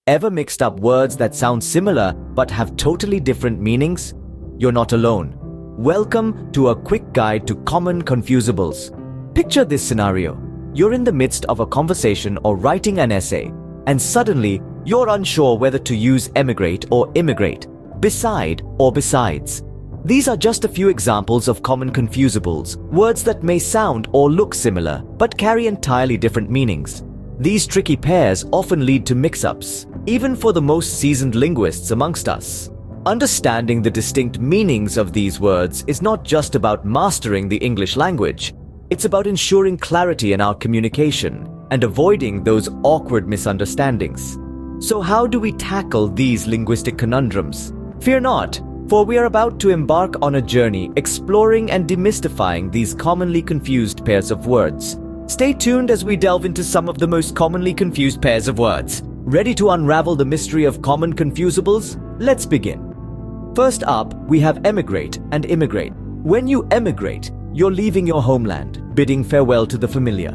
Ever mixed up words that sound similar but have totally different meanings? You're not alone. Welcome to a quick guide to common confusables. Picture this scenario. You're in the midst of a conversation or writing an essay, and suddenly you're unsure whether to use emigrate or immigrate, beside or besides. These are just a few examples of common confusables, words that may sound or look similar but carry entirely different meanings. These tricky pairs often lead to mix-ups, even for the most seasoned linguists amongst us. Understanding the distinct meanings of these words is not just about mastering the English language, it's about ensuring clarity in our communication and avoiding those awkward misunderstandings. So how do we tackle these linguistic conundrums? Fear not, for we are about to embark on a journey exploring and demystifying these commonly confused pairs of words. Stay tuned as we delve into some of the most commonly confused pairs of words. Ready to unravel the mystery of common confusables? Let's begin. First up, we have emigrate and immigrate. When you emigrate, you're leaving your homeland, bidding farewell to the familiar.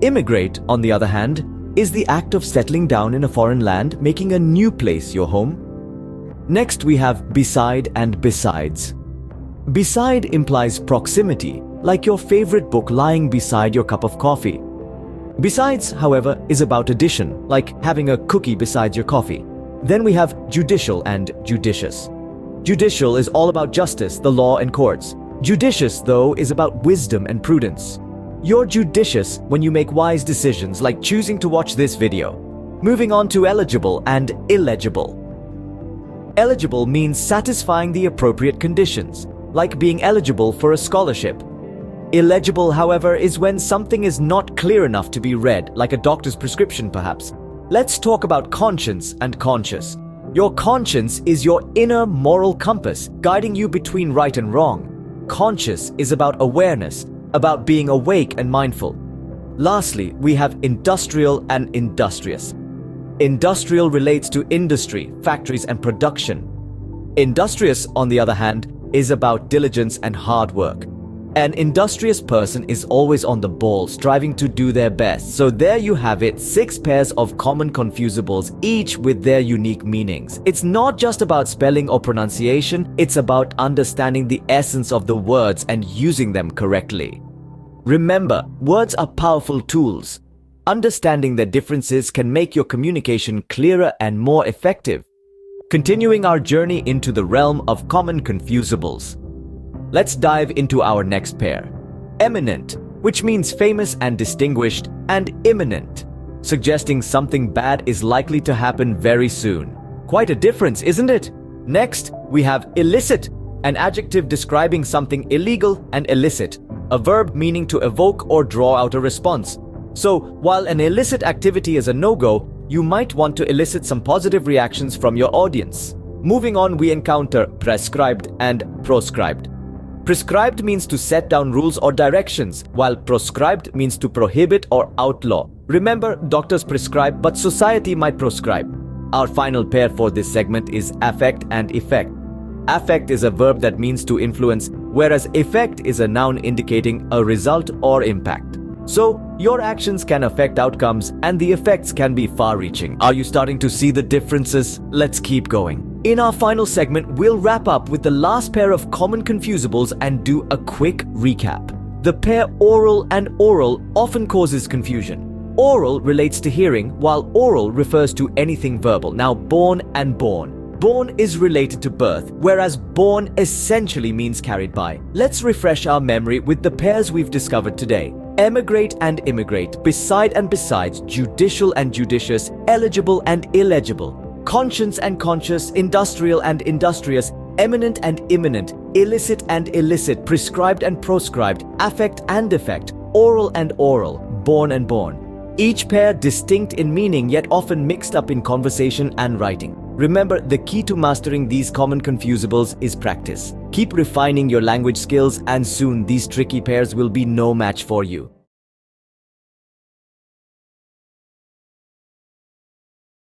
Immigrate, on the other hand, is the act of settling down in a foreign land, making a new place your home. Next, we have beside and besides. Beside implies proximity, like your favorite book lying beside your cup of coffee. Besides, however, is about addition, like having a cookie beside your coffee. Then we have judicial and judicious. Judicial is all about justice, the law and courts. Judicious, though, is about wisdom and prudence. You're judicious when you make wise decisions, like choosing to watch this video. Moving on to eligible and illegible. Eligible means satisfying the appropriate conditions, like being eligible for a scholarship. Illegible, however, is when something is not clear enough to be read, like a doctor's prescription perhaps. Let's talk about conscience and conscious. Your conscience is your inner moral compass, guiding you between right and wrong. Conscious is about awareness, about being awake and mindful. Lastly, we have industrial and industrious. Industrial relates to industry, factories, and production. Industrious, on the other hand, is about diligence and hard work. An industrious person is always on the ball, striving to do their best. So there you have it, 6 pairs of common confusables, each with their unique meanings. It's not just about spelling or pronunciation, it's about understanding the essence of the words and using them correctly. Remember, words are powerful tools. Understanding their differences can make your communication clearer and more effective. Continuing our journey into the realm of common confusables. Let's dive into our next pair. Eminent, which means famous and distinguished, and imminent, suggesting something bad is likely to happen very soon. Quite a difference, isn't it? Next, we have illicit, an adjective describing something illegal, and illicit, a verb meaning to evoke or draw out a response. So, while an illicit activity is a no-go, you might want to elicit some positive reactions from your audience. Moving on, we encounter prescribed and proscribed. Prescribed means to set down rules or directions, while proscribed means to prohibit or outlaw. Remember, doctors prescribe, but society might proscribe. Our final pair for this segment is affect and effect. Affect is a verb that means to influence, whereas effect is a noun indicating a result or impact. So, your actions can affect outcomes and the effects can be far-reaching. Are you starting to see the differences? Let's keep going. In our final segment, we'll wrap up with the last pair of common confusables and do a quick recap. The pair aural and aural often causes confusion. Aural relates to hearing, while aural refers to anything verbal. Now, born and born. Born is related to birth, whereas born essentially means carried by. Let's refresh our memory with the pairs we've discovered today. Emigrate and immigrate, beside and besides, judicial and judicious, eligible and illegible, conscience and conscious, industrial and industrious, eminent and imminent, illicit and illicit, prescribed and proscribed, affect and effect, aural and aural, born and born. Each pair distinct in meaning yet often mixed up in conversation and writing. Remember, the key to mastering these common confusables is practice. Keep refining your language skills and soon these tricky pairs will be no match for you.